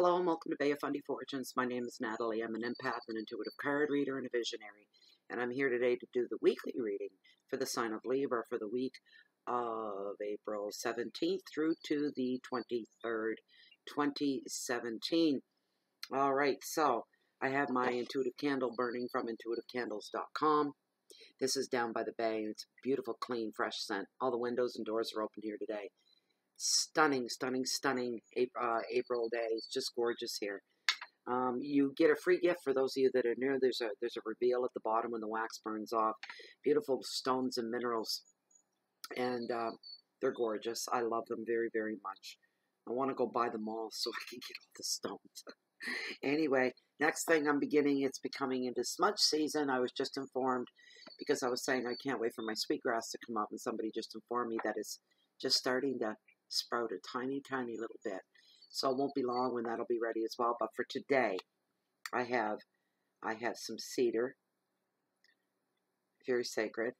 Hello and welcome to Bay of Fundy Fortunes. My name is Natalie. I'm an empath, an intuitive card reader, and a visionary. And I'm here today to do the weekly reading for the sign of Libra for the week of April 17th through to the 23rd, 2017. All right, so I have my intuitive candle burning from intuitivecandles.com. This is down by the bay. It's beautiful, clean, fresh scent. All the windows and doors are open here today. Stunning, stunning, stunning April day. It's just gorgeous here. You get a free gift for those of you that are new. There's a reveal at the bottom when the wax burns off. Beautiful stones and minerals, and they're gorgeous. I love them very, very much. I want to go buy them all so I can get all the stones. Anyway, next thing I'm beginning, it's becoming into smudge season. I was just informed because I was saying I can't wait for my sweetgrass to come up, and somebody just informed me that it's just starting to sprout a tiny, tiny little bit. So it won't be long when that'll be ready as well. But for today, I have some cedar, very sacred,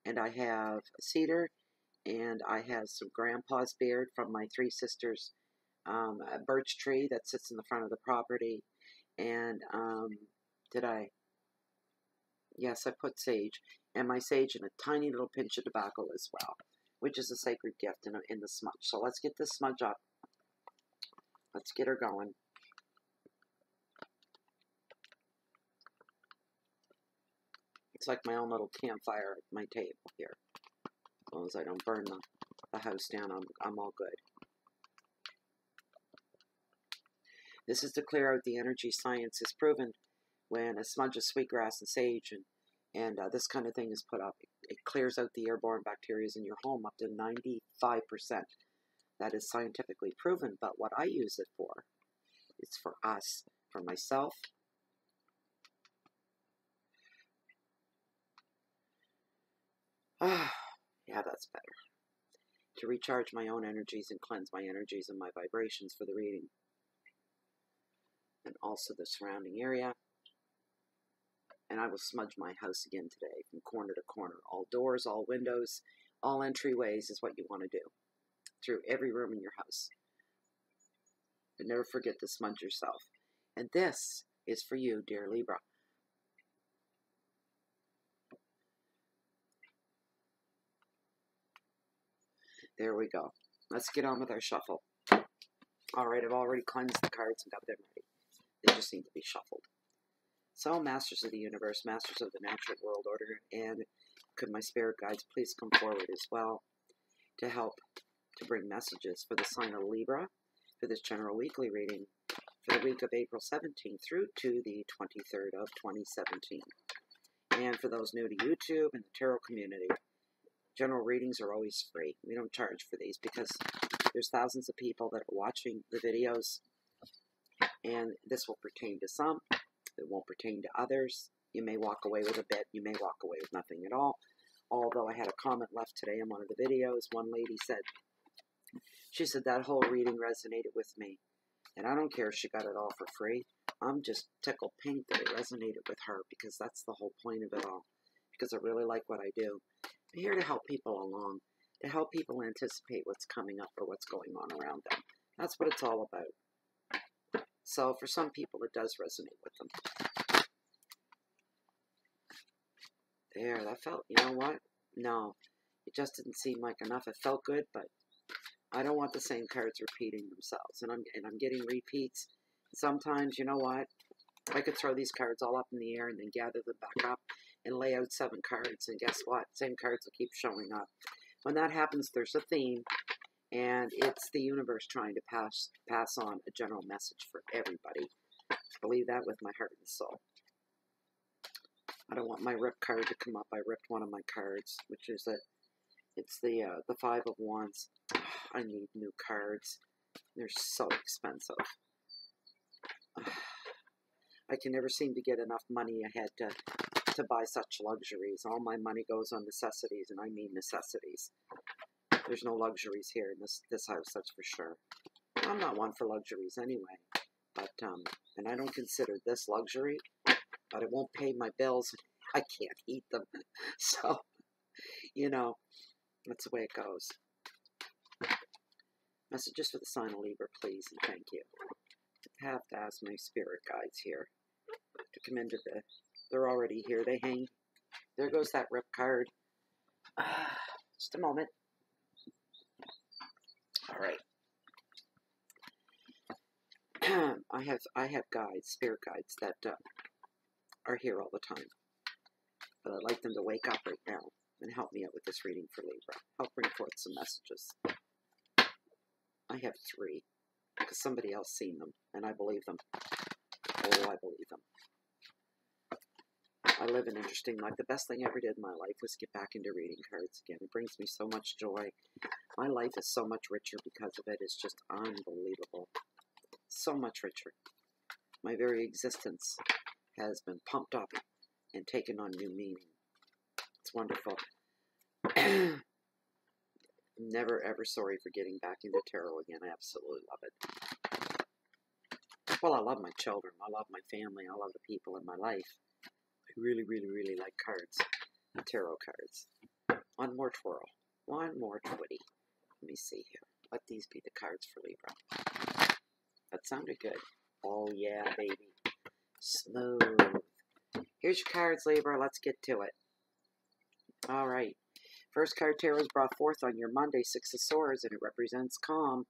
and I have cedar, and I have some grandpa's beard from my three sisters, a birch tree that sits in the front of the property, and yes, I put sage, and my sage and a tiny little pinch of tobacco as well, which is a sacred gift in the smudge. So let's get this smudge up. Let's get her going. It's like my own little campfire at my table here. As long as I don't burn the house down, I'm all good. This is to clear out the energy. Science has proven when a smudge of sweetgrass and sage and this kind of thing is put up, it clears out the airborne bacteria in your home up to 95%. That is scientifically proven, but what I use it for is for us, for myself. Yeah, that's better. To recharge my own energies and cleanse my energies and my vibrations for the reading. And also the surrounding area. And I will smudge my house again today from corner to corner. All doors, all windows, all entryways is what you want to do. Through every room in your house. But never forget to smudge yourself. And this is for you, dear Libra. There we go. Let's get on with our shuffle. Alright, I've already cleansed the cards and got them ready. They just need to be shuffled. So, Masters of the Universe, Masters of the Natural World Order, and could my spirit guides please come forward as well to help to bring messages for the sign of Libra for this general weekly reading for the week of April 17th through to the 23rd of 2017. And for those new to YouTube and the tarot community, general readings are always free. We don't charge for these because there's thousands of people that are watching the videos, and this will pertain to some. It won't pertain to others. You may walk away with a bit. You may walk away with nothing at all. Although I had a comment left today in one of the videos. One lady said, she said that whole reading resonated with me. And I don't care if she got it all for free. I'm just tickled pink that it resonated with her because that's the whole point of it all. Because I really like what I do. I'm here to help people along. To help people anticipate what's coming up or what's going on around them. That's what it's all about. So for some people, it does resonate with them. There, that felt, you know what? No, it just didn't seem like enough. It felt good, but I don't want the same cards repeating themselves. And I'm getting repeats. Sometimes, you know what? I could throw these cards all up in the air and then gather them back up and lay out 7 cards. And guess what? Same cards will keep showing up. When that happens, there's a theme. And it's the universe trying to pass on a general message for everybody. I believe that with my heart and soul. I don't want my rip card to come up. I ripped one of my cards, which is it's the 5 of Wands. I need new cards. They're so expensive. I can never seem to get enough money ahead to buy such luxuries. All my money goes on necessities, and I mean necessities. There's no luxuries here in this house, that's for sure. I'm not one for luxuries anyway, but and I don't consider this luxury, but it won't pay my bills. I can't eat them, so you know that's the way it goes. Messages for the sign of Libra, please, and thank you. have to ask my spirit guides here to come into the... They're already here. They hang. There goes that rip card. Just a moment. All right. I have guides, spirit guides that are here all the time. But I'd like them to wake up right now and help me out with this reading for Libra. Help bring forth some messages. I have 3 because somebody else seen them and I believe them. Oh, I believe them. I live an interesting life. The best thing I ever did in my life was get back into reading cards again. It brings me so much joy. My life is so much richer because of it. It's just unbelievable. So much richer. My very existence has been pumped up and taken on new meaning. It's wonderful. I'm never ever sorry for getting back into tarot again. I absolutely love it. Well, I love my children. I love my family. I love the people in my life. I really, really, really like cards. Tarot cards. One more twirl. One more twitty. Let me see here. Let these be the cards for Libra. That sounded good. Oh, yeah, baby. Smooth. Here's your cards, Libra. Let's get to it. All right. First card tarot is brought forth on your Monday, 6 of Swords, and it represents calm.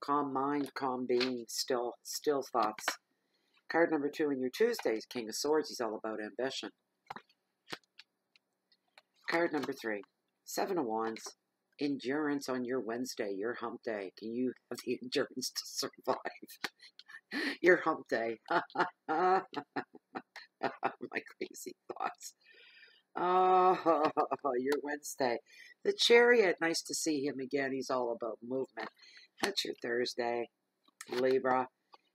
Calm mind, calm being, still thoughts. Card number 2 in your Tuesdays, King of Swords. He's all about ambition. Card number 3, 7 of Wands. Endurance on your Wednesday, your hump day. Can you have the endurance to survive your hump day? My crazy thoughts. Oh, your Wednesday. The Chariot, nice to see him again. He's all about movement. That's your Thursday, Libra.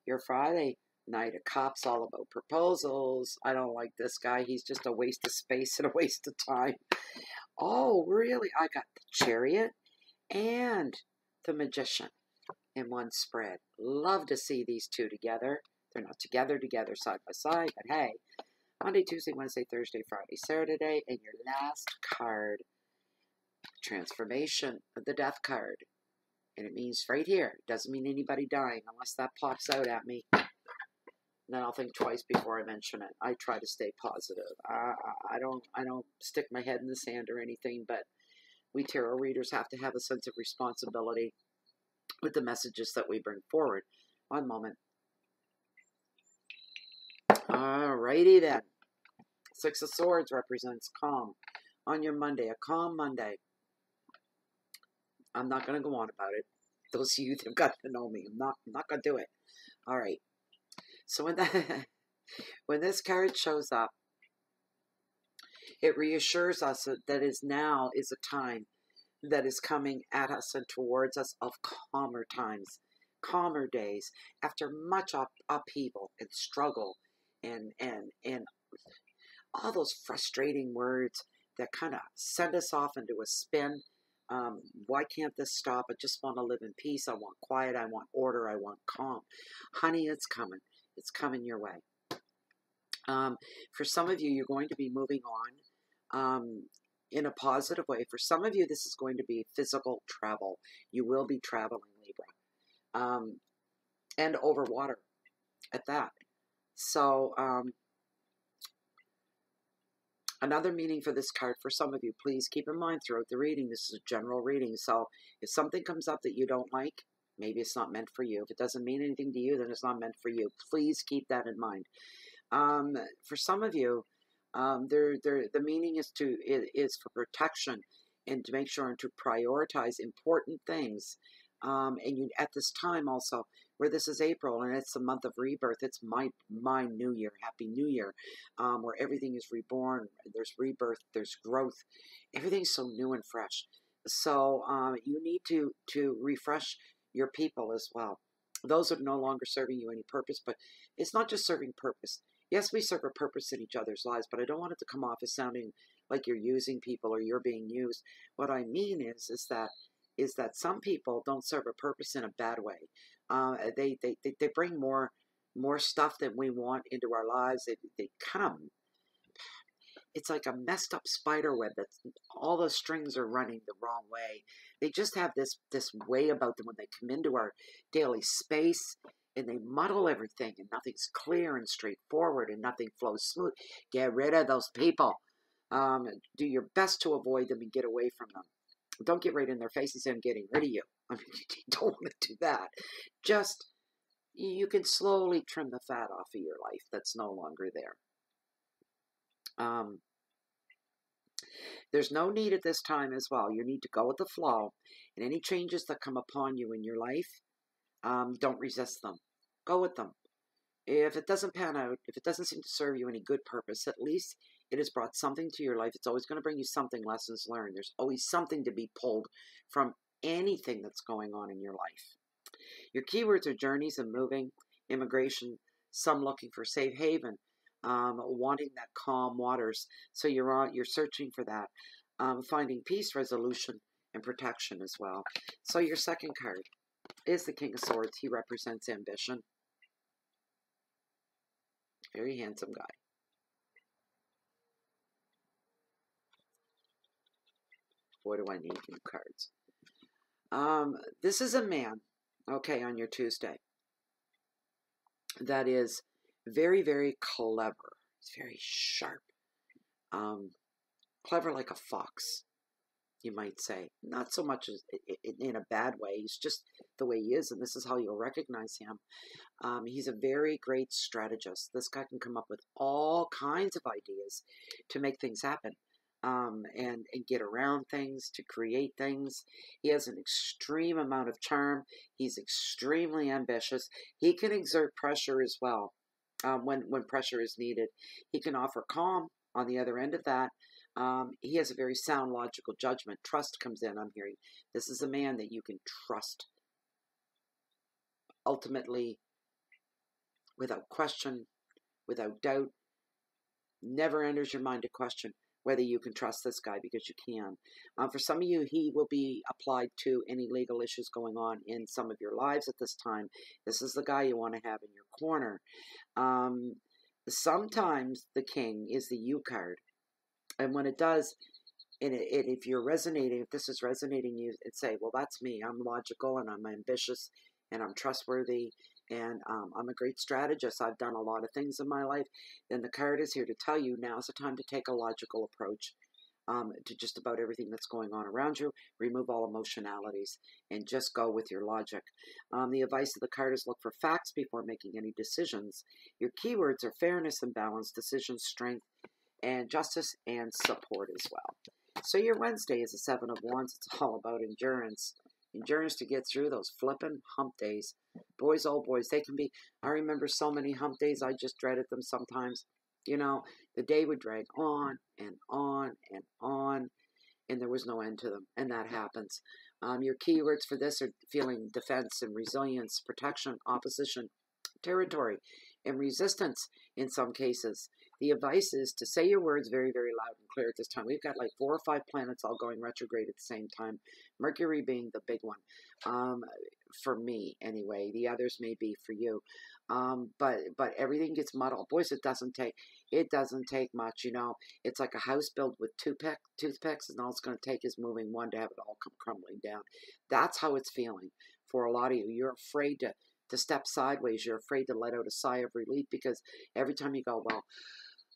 Your Friday, Knight of Cups, all about proposals. I don't like this guy. He's just a waste of space and a waste of time. Oh, really? I got the Chariot and the Magician in one spread. Love to see these two together. They're not together, side by side, but hey. Monday, Tuesday, Wednesday, Thursday, Friday, Saturday, and your last card, Transformation, the Death card. And it means right here, it doesn't mean anybody dying unless that pops out at me. Then I'll think twice before I mention it. I try to stay positive. I don't stick my head in the sand or anything, but we tarot readers have to have a sense of responsibility with the messages that we bring forward. One moment. Alrighty then. 6 of Swords represents calm. On your Monday, a calm Monday. I'm not going to go on about it. Those of you that have got to know me, I'm not going to do it. All right. So when this card shows up, it reassures us that now is a time that is coming at us and towards us of calmer times, calmer days, after much upheaval and struggle and all those frustrating words that kind of send us off into a spin. Why can't this stop? I just want to live in peace. I want quiet. I want order. I want calm. Honey, it's coming. It's coming your way. For some of you, you're going to be moving on in a positive way. For some of you, this is going to be physical travel. You will be traveling, Libra. And over water at that. So, another meaning for this card, for some of you, please keep in mind throughout the reading, this is a general reading. So if something comes up that you don't like, maybe it's not meant for you. If it doesn't mean anything to you, then it's not meant for you. Please keep that in mind. For some of you, the meaning is for protection and to make sure and to prioritize important things. And you at this time also, where this is April and it's the month of rebirth, it's my new year, happy new year, where everything is reborn, there's rebirth, there's growth, everything's so new and fresh. So you need to refresh your people as well. Those are no longer serving you any purpose, but it's not just serving purpose. Yes, we serve a purpose in each other's lives, but I don't want it to come off as sounding like you're using people or you're being used. What I mean is that some people don't serve a purpose in a bad way. They bring more stuff than we want into our lives. They kind of, it's like a messed up spider web that's all the strings are running the wrong way. They just have this way about them when they come into our daily space, and they muddle everything, and nothing's clear and straightforward, and nothing flows smooth. Get rid of those people. Do your best to avoid them and get away from them. Don't get right in their face and say, I'm getting rid of you. I mean, you don't want to do that. Just, you can slowly trim the fat off of your life that's no longer there. There's no need at this time as well. You need to go with the flow. And any changes that come upon you in your life, don't resist them. Go with them. If it doesn't pan out, if it doesn't seem to serve you any good purpose, at least it has brought something to your life. It's always going to bring you something, lessons learned. There's always something to be pulled from anything that's going on in your life. Your keywords are journeys and moving, immigration, some looking for safe haven, wanting that calm waters. So you're searching for that, finding peace, resolution, and protection as well. So your second card is the King of Swords. He represents ambition. Very handsome guy. Boy, do I need new cards. This is a man, okay, on your Tuesday, that is very, very clever. He's very sharp. Clever like a fox, you might say. Not so much as in a bad way. He's just the way he is, and this is how you'll recognize him. He's a very great strategist. This guy can come up with all kinds of ideas to make things happen, and get around things, to create things. He has an extreme amount of charm. He's extremely ambitious. He can exert pressure as well, when pressure is needed. He can offer calm on the other end of that. He has a very sound, logical judgment. Trust comes in, I'm hearing. This is a man that you can trust. Ultimately, without question, without doubt, never enters your mind to question whether you can trust this guy, because you can. For some of you, he will be applied to any legal issues going on in some of your lives at this time. This is the guy you want to have in your corner. Sometimes the King is the U card. And when it does, and if you're resonating, if this is resonating, you say, well, that's me. I'm logical, and I'm ambitious, and I'm trustworthy, and I'm a great strategist. I've done a lot of things in my life. Then the card is here to tell you now's the time to take a logical approach to just about everything that's going on around you. Remove all emotionalities and just go with your logic. The advice of the card is look for facts before making any decisions. Your keywords are fairness and balance, decision, strength, and justice, and support as well. So your Wednesday is a 7 of Wands. It's all about endurance. Endurance to get through those flippin' hump days. Boys, oh boys, they can be, I remember so many hump days, I just dreaded them sometimes. You know, the day would drag on and on and on, and there was no end to them, and that happens. Your keywords for this are feeling defense and resilience, protection, opposition, territory, and resistance in some cases. The advice is to say your words very, very loud and clear at this time. We've got like 4 or 5 planets all going retrograde at the same time. Mercury being the big one, for me anyway. The others may be for you. But everything gets muddled. Boys, it doesn't take much, you know. It's like a house built with toothpicks, and all it's going to take is moving one to have it all come crumbling down. That's how it's feeling for a lot of you. You're afraid to step sideways. You're afraid to let out a sigh of relief, because every time you go, well,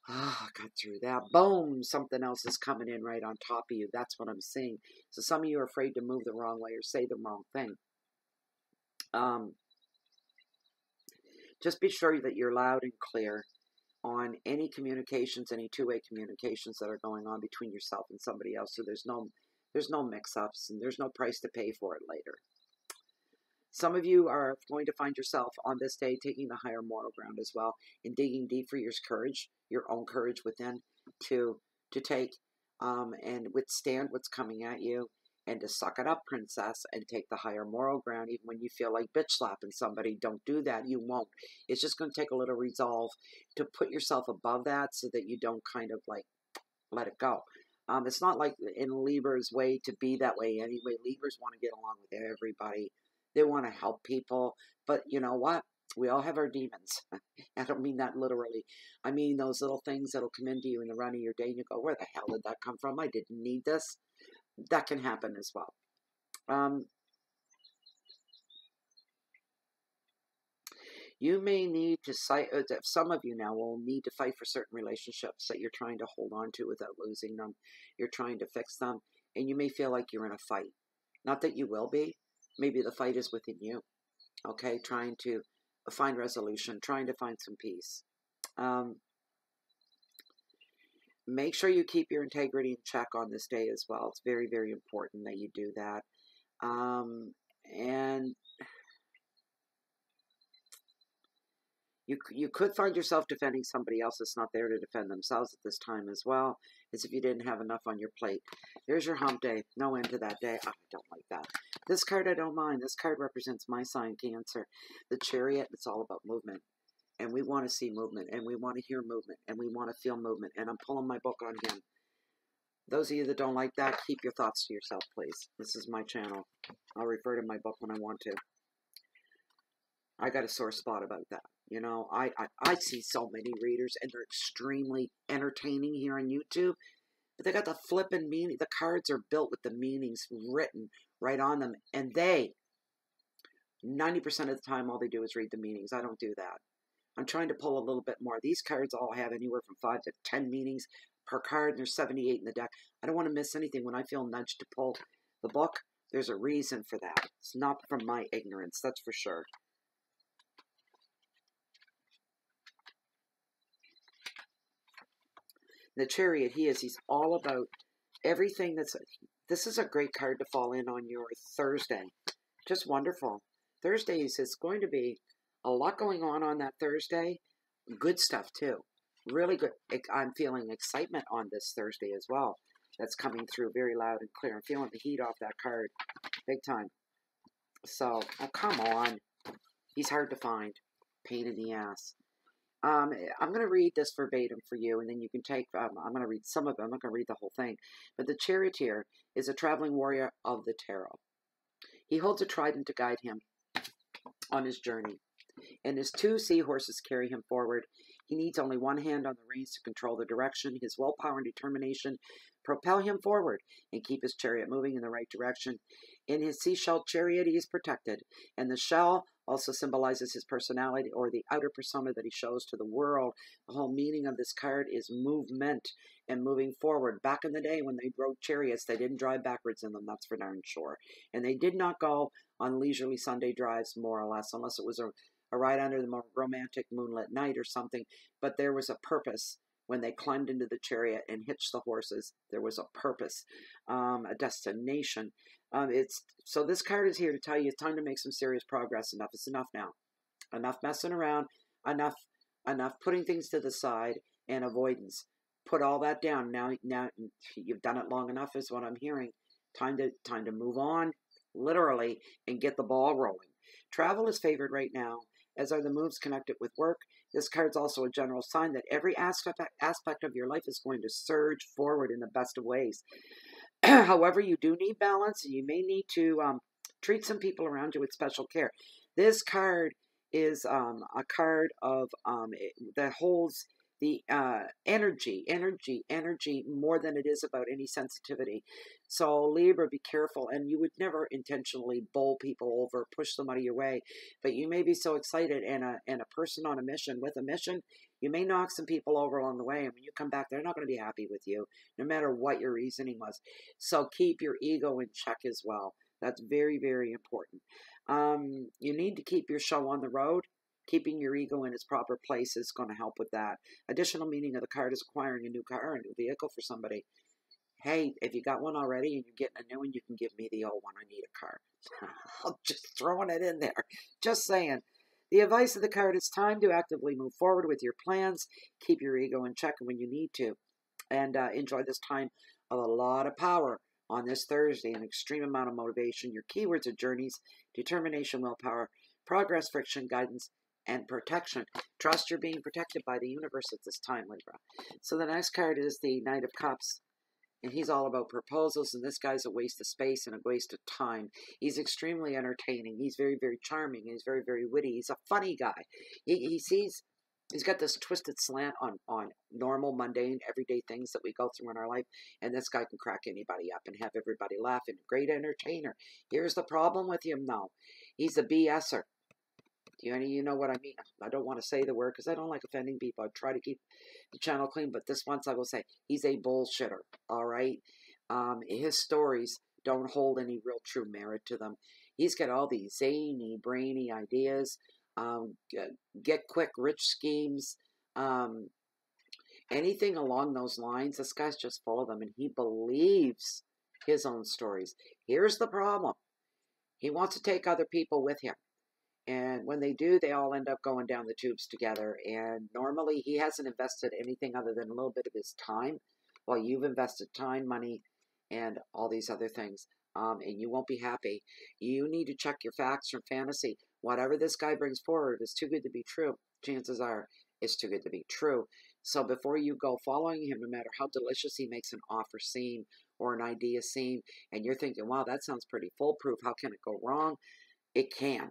I got through that, boom, something else is coming in right on top of you. That's what I'm seeing. So some of you are afraid to move the wrong way or say the wrong thing. Just be sure that you're loud and clear on any communications, any two-way communications that are going on between yourself and somebody else. So there's no mix-ups, and there's no price to pay for it later. Some of you are going to find yourself on this day taking the higher moral ground as well, and digging deep for your courage, your own courage within, to take and withstand what's coming at you, and to suck it up, princess, and take the higher moral ground. Even when you feel like bitch slapping somebody, don't do that. You won't. It's just going to take a little resolve to put yourself above that, so that you don't kind of like let it go. It's not like in Libra's way to be that way anyway. Libras want to get along with everybody. They want to help people, but you know what? We all have our demons. I don't mean that literally. I mean those little things that'll come into you in the run of your day and you go, where the hell did that come from? I didn't need this. That can happen as well. You may need to some of you now will need to fight for certain relationships that you're trying to hold on to without losing them. You're trying to fix them, and you may feel like you're in a fight. Not that you will be. Maybe the fight is within you. Okay, trying to find resolution, trying to find some peace. Make sure you keep your integrity in check on this day as well. It's very, very important that you do that. And you could find yourself defending somebody else that's not there to defend themselves at this time as well, as if you didn't have enough on your plate. There's your hump day. No end to that day. I don't like that. This card I don't mind. This card represents my sign, Cancer. The Chariot, it's all about movement. And we want to see movement, and we want to hear movement, and we want to feel movement. And I'm pulling my book on him. Those of you that don't like that, keep your thoughts to yourself, please. This is my channel. I'll refer to my book when I want to. I got a sore spot about that. You know, I see so many readers, and they're extremely entertaining here on YouTube. But they got the flipping meaning. The cards are built with the meanings written right on them. And 90% of the time, all they do is read the meanings. I don't do that. I'm trying to pull a little bit more. These cards all have anywhere from 5 to 10 meanings per card. And there's 78 in the deck. I don't want to miss anything. When I feel nudged to pull the book, there's a reason for that. It's not from my ignorance, that's for sure. The Chariot, he's all about everything this is a great card to fall in on your Thursday. Just wonderful. Thursdays, it's going to be a lot going on that Thursday. Good stuff, too. Really good. I'm feeling excitement on this Thursday as well. That's coming through very loud and clear. I'm feeling the heat off that card. Big time. So, oh, come on. He's hard to find. Pain in the ass. I'm going to read this verbatim for you, and then you can take, I'm going to read some of it. I'm not going to read the whole thing. But the charioteer is a traveling warrior of the tarot. He holds a trident to guide him on his journey, and his 2 seahorses carry him forward. He needs only one hand on the reins to control the direction. His willpower and determination propel him forward and keep his chariot moving in the right direction. In his seashell chariot, he is protected, and the shell also symbolizes his personality, or the outer persona that he shows to the world. The whole meaning of this card is movement and moving forward. Back in the day when they rode chariots, they didn't drive backwards in them, that's for darn sure. And they did not go on leisurely Sunday drives, more or less, unless it was a ride under the romantic moonlit night or something. But there was a purpose. When they climbed into the chariot and hitched the horses, there was a purpose, a destination. So this card is here to tell you it's time to make some serious progress. Enough is enough now. Enough messing around. Enough putting things to the side and avoidance. Put all that down. Now you've done it long enough, is what I'm hearing. Time to move on, literally, and get the ball rolling. Travel is favored right now, as are the moves connected with work. This card's also a general sign that every aspect of your life is going to surge forward in the best of ways. However, you do need balance, and you may need to treat some people around you with special care. This card is a card of that holds the energy more than it is about any sensitivity. So Libra, be careful, and you would never intentionally bowl people over, push them out of your way, but you may be so excited, and a person on a mission, with a mission, you may knock some people over along the way, and when you come back, they're not going to be happy with you, no matter what your reasoning was. So keep your ego in check as well. That's very, very important. You need to keep your show on the road. Keeping your ego in its proper place is going to help with that. Additional meaning of the card is acquiring a new car, a new vehicle for somebody. Hey, if you got one already and you're getting a new one, you can give me the old one. I need a car. I'm just throwing it in there. Just saying. The advice of the card is time to actively move forward with your plans. Keep your ego in check when you need to. And enjoy this time of a lot of power on this Thursday. An extreme amount of motivation. Your keywords are journeys, determination, willpower, progress, friction, guidance, and protection. Trust you're being protected by the universe at this time, Libra. So the next card is the Knight of Cups. And he's all about proposals, and this guy's a waste of space and a waste of time. He's extremely entertaining. He's very, very charming. He's very, very witty. He's a funny guy. He's got this twisted slant on normal, mundane, everyday things that we go through in our life, and this guy can crack anybody up and have everybody laughing. Great entertainer. Here's the problem with him, though. He's a BSer. You know what I mean? I don't want to say the word because I don't like offending people. I try to keep the channel clean, but this once I will say he's a bullshitter, all right? His stories don't hold any real true merit to them. He's got all these zany, brainy ideas, get quick rich schemes, anything along those lines. This guy's just full of them, and he believes his own stories. Here's the problem. He wants to take other people with him. And when they do, they all end up going down the tubes together. And normally he hasn't invested anything other than a little bit of his time. Well, you've invested time, money, and all these other things. And you won't be happy. You need to check your facts from fantasy. Whatever this guy brings forward is too good to be true. Chances are it's too good to be true. So before you go following him, no matter how delicious he makes an offer seem or an idea seem, and you're thinking, wow, that sounds pretty foolproof. How can it go wrong? It can.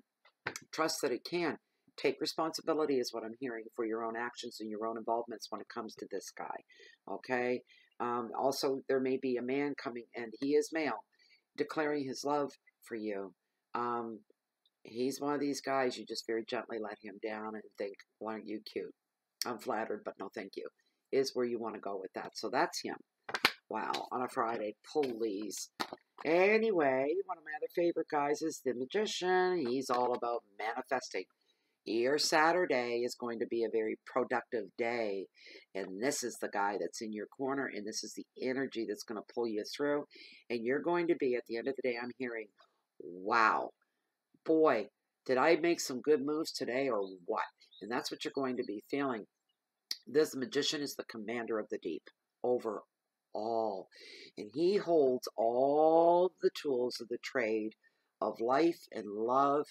Trust that it can. Take responsibility is what I'm hearing for your own actions and your own involvements when it comes to this guy. Okay? Also, there may be a man coming, and he is male, declaring his love for you. He's one of these guys you just very gently let him down and think, well, aren't you cute? I'm flattered, but no thank you, is where you want to go with that. So that's him. Wow, on a Friday, please. Anyway, one of my other favorite guys is the Magician. He's all about manifesting. Your Saturday is going to be a very productive day, and this is the guy that's in your corner, and this is the energy that's going to pull you through, and you're going to be, at the end of the day, I'm hearing, wow, boy, did I make some good moves today or what? And that's what you're going to be feeling. This Magician is the commander of the deep over all, and he holds all the tools of the trade of life and love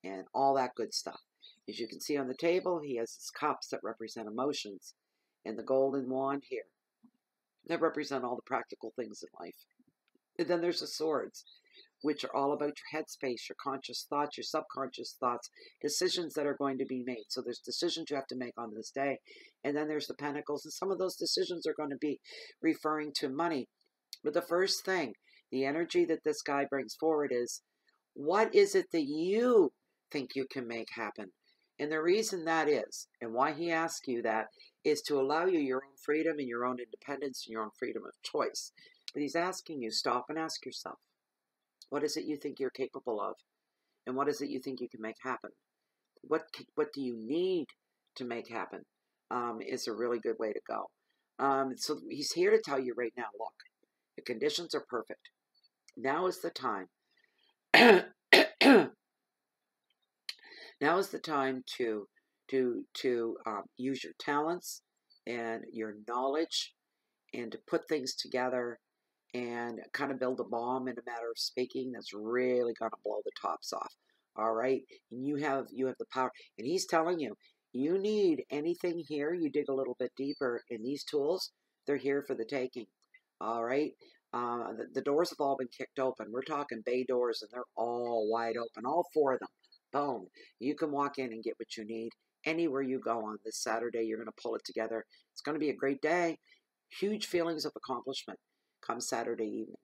and all that good stuff. As you can see on the table, he has his cups that represent emotions, and the golden wand here that represent all the practical things in life. And then there's the swords, which are all about your headspace, your conscious thoughts, your subconscious thoughts, decisions that are going to be made. So there's decisions you have to make on this day. And then there's the pentacles, and some of those decisions are going to be referring to money. But the first thing, the energy that this guy brings forward is, what is it that you think you can make happen? And the reason that is, and why he asks you that, is to allow you your own freedom and your own independence and your own freedom of choice. But he's asking you, stop and ask yourself, what is it you think you're capable of? And what is it you think you can make happen? What do you need to make happen? Is a really good way to go. So he's here to tell you right now, look, the conditions are perfect. Now is the time. Now is the time to use your talents and your knowledge and to put things together and kind of build a bomb, in a matter of speaking, that's really going to blow the tops off. All right? And you have the power. And he's telling you, you need anything here, you dig a little bit deeper, and these tools, they're here for the taking. All right? The doors have all been kicked open. We're talking bay doors, and they're all wide open, all four of them. Boom. You can walk in and get what you need. Anywhere you go on this Saturday, you're going to pull it together. It's going to be a great day. Huge feelings of accomplishment come Saturday evening.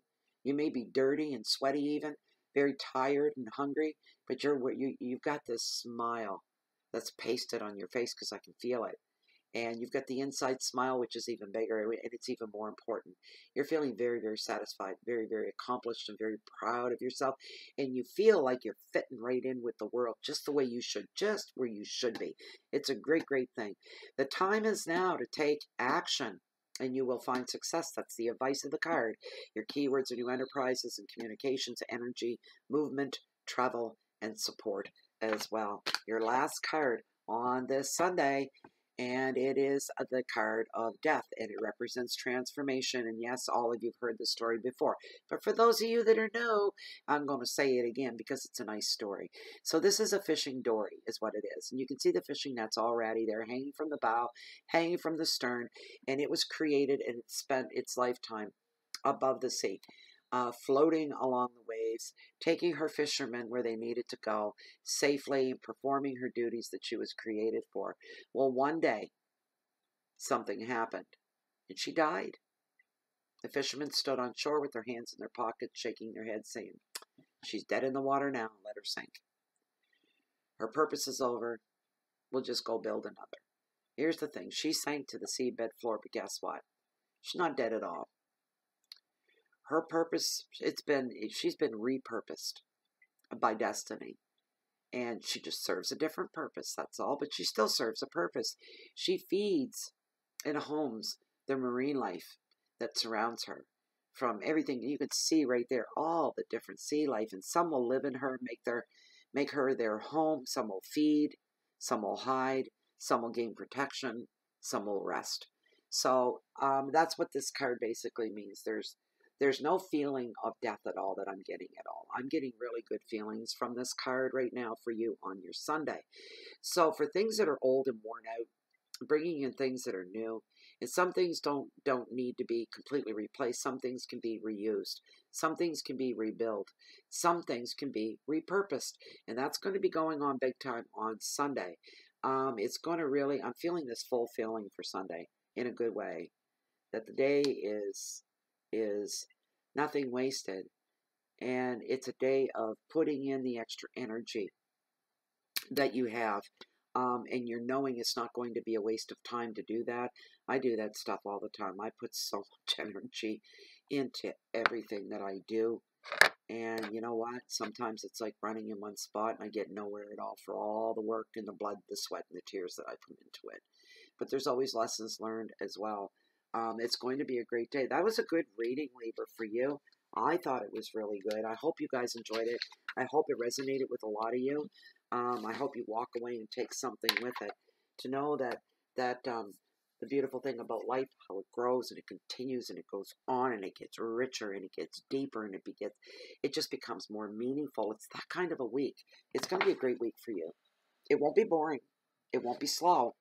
You may be dirty and sweaty even, very tired and hungry, but you've got this smile that's pasted on your face because I can feel it. And you've got the inside smile, which is even bigger, and it's even more important. You're feeling very, very satisfied, very, very accomplished, and very proud of yourself. And you feel like you're fitting right in with the world, just the way you should, just where you should be. It's a great, great thing. The time is now to take action, and you will find success. That's the advice of the card. Your keywords are new enterprises and communications, energy, movement, travel, and support as well. Your last card on this Sunday, and it is the card of death, and it represents transformation. And yes, all of you have heard the story before, but for those of you that are new, I'm going to say it again because it's a nice story. So this is a fishing dory is what it is, and you can see the fishing nets already. They're hanging from the bow, hanging from the stern, and it was created and it spent its lifetime above the sea, floating along the waves, taking her fishermen where they needed to go, safely performing her duties that she was created for. Well, one day, something happened, and she died. The fishermen stood on shore with their hands in their pockets, shaking their heads, saying, "She's dead in the water now, let her sink. Her purpose is over, we'll just go build another." Here's the thing, she sank to the seabed floor, but guess what? She's not dead at all. Her purpose, she's been repurposed by destiny. And she just serves a different purpose, that's all. But she still serves a purpose. She feeds and homes the marine life that surrounds her. From everything you can see right there, all the different sea life. And some will live in her, make her their home. Some will feed, some will hide, some will gain protection, some will rest. So that's what this card basically means. There's no feeling of death at all that I'm getting at all. I'm getting really good feelings from this card right now for you on your Sunday. So for things that are old and worn out, bringing in things that are new, and some things don't need to be completely replaced. Some things can be reused. Some things can be rebuilt. Some things can be repurposed. And that's going to be going on big time on Sunday. It's going to really, I'm feeling this full feeling for Sunday in a good way. That the day is nothing wasted, and it's a day of putting in the extra energy that you have, and you're knowing it's not going to be a waste of time to do that. I do that stuff all the time. I put so much energy into everything that I do, and you know what? Sometimes it's like running in one spot and I get nowhere at all for all the work and the blood, the sweat, and the tears that I put into it. But there's always lessons learned as well. It's going to be a great day. That was a good reading, Libra, for you. I thought it was really good. I hope you guys enjoyed it. I hope it resonated with a lot of you. I hope you walk away and take something with it. To know that the beautiful thing about life, how it grows and it continues and it goes on and it gets richer and it gets deeper and it just becomes more meaningful. It's that kind of a week. It's going to be a great week for you. It won't be boring. It won't be slow.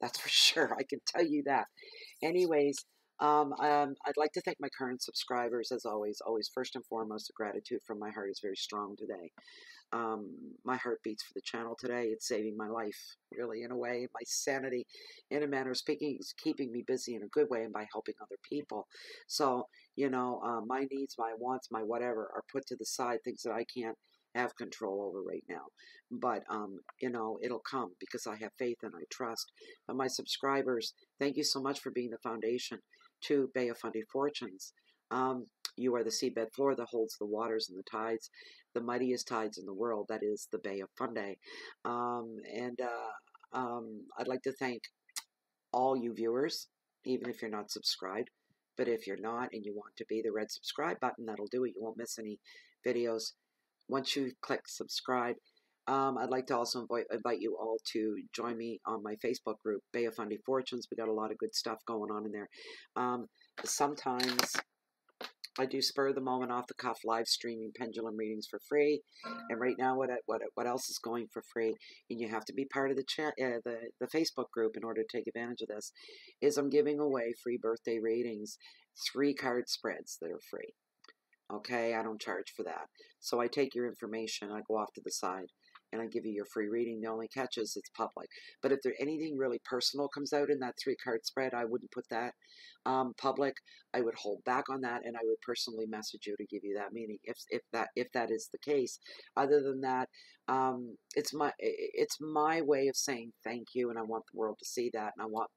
That's for sure. I can tell you that. Anyways, I'd like to thank my current subscribers, as always. Always, first and foremost, the gratitude from my heart is very strong today. My heart beats for the channel today. It's saving my life, really, in a way. My sanity, in a manner of speaking, is keeping me busy in a good way and by helping other people. So, you know, my needs, my wants, my whatever are put to the side, things that I can't have control over right now. But, you know, it'll come because I have faith and I trust. But my subscribers, thank you so much for being the foundation to Bay of Fundy Fortunes. You are the seabed floor that holds the waters and the tides, the mightiest tides in the world. That is the Bay of Fundy. I'd like to thank all you viewers, even if you're not subscribed. But if you're not and you want to be, the red subscribe button, that'll do it. You won't miss any videos once you click subscribe. I'd like to also invite you all to join me on my Facebook group, Bay of Fundy Fortunes. We got a lot of good stuff going on in there. Sometimes I do spur of the moment, off the cuff, live streaming pendulum readings for free. And right now, what else is going for free? And you have to be part of the Facebook group in order to take advantage of this. Is I'm giving away free birthday readings, 3 card spreads that are free. Okay, I don't charge for that. So I take your information, I go off to the side, and I give you your free reading. The only catch is it's public. But if there anything really personal comes out in that 3 card spread, I wouldn't put that public. I would hold back on that, and I would personally message you to give you that meaning if that is the case. Other than that, it's my way of saying thank you, and I want the world to see that, and I want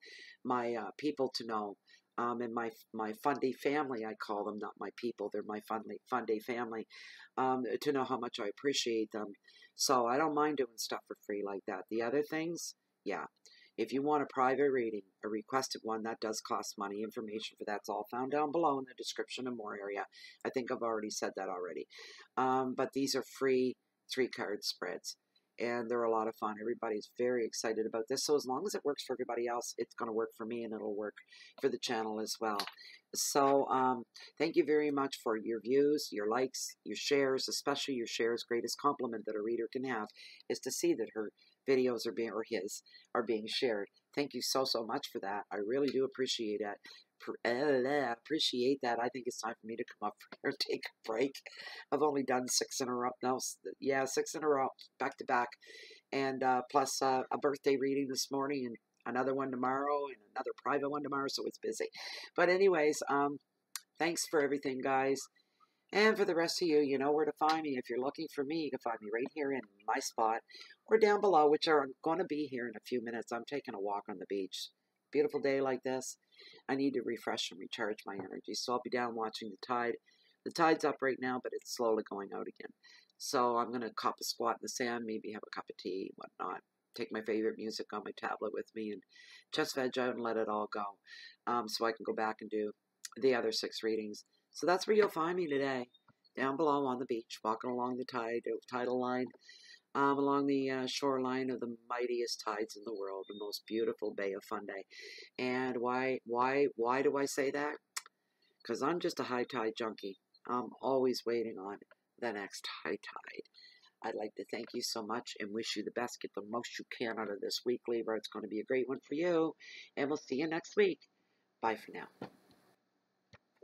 my people to know. And my Fundy family, I call them, not my people, they're my Fundy family, to know how much I appreciate them. So I don't mind doing stuff for free like that. The other things, yeah. If you want a private reading, a requested one, that does cost money. Information for that's all found down below in the description and more area. I think I've already said that already. But these are free 3 card spreads. And they're a lot of fun. Everybody's very excited about this. So as long as it works for everybody else, it's going to work for me, and it'll work for the channel as well. So thank you very much for your views, your likes, your shares, especially your shares. Greatest compliment that a reader can have is to see that her videos are being, or his, are being shared. Thank you so much for that. I really do appreciate it. appreciate that. I think it's time for me to come up here and take a break. I've only done 6 in a row. No, yeah, 6 in a row, back to back. And plus a birthday reading this morning and another one tomorrow and another private one tomorrow, so it's busy. But anyways, thanks for everything, guys. And for the rest of you, you know where to find me. If you're looking for me, you can find me right here in my spot or down below, which are going to be here in a few minutes. I'm taking a walk on the beach. Beautiful day like this. I need to refresh and recharge my energy. So I'll be down watching the tide. The tide's up right now, but it's slowly going out again. So I'm going to cop a squat in the sand, maybe have a cup of tea, whatnot. Take my favorite music on my tablet with me and just veg out and let it all go. So I can go back and do the other 6 readings. So that's where you'll find me today, down below on the beach, walking along the tidal line, along the shoreline of the mightiest tides in the world, the most beautiful Bay of Fundy. And why do I say that? Because I'm just a high tide junkie. I'm always waiting on the next high tide. I'd like to thank you so much and wish you the best. Get the most you can out of this week, Libra. It's going to be a great one for you. And we'll see you next week. Bye for now.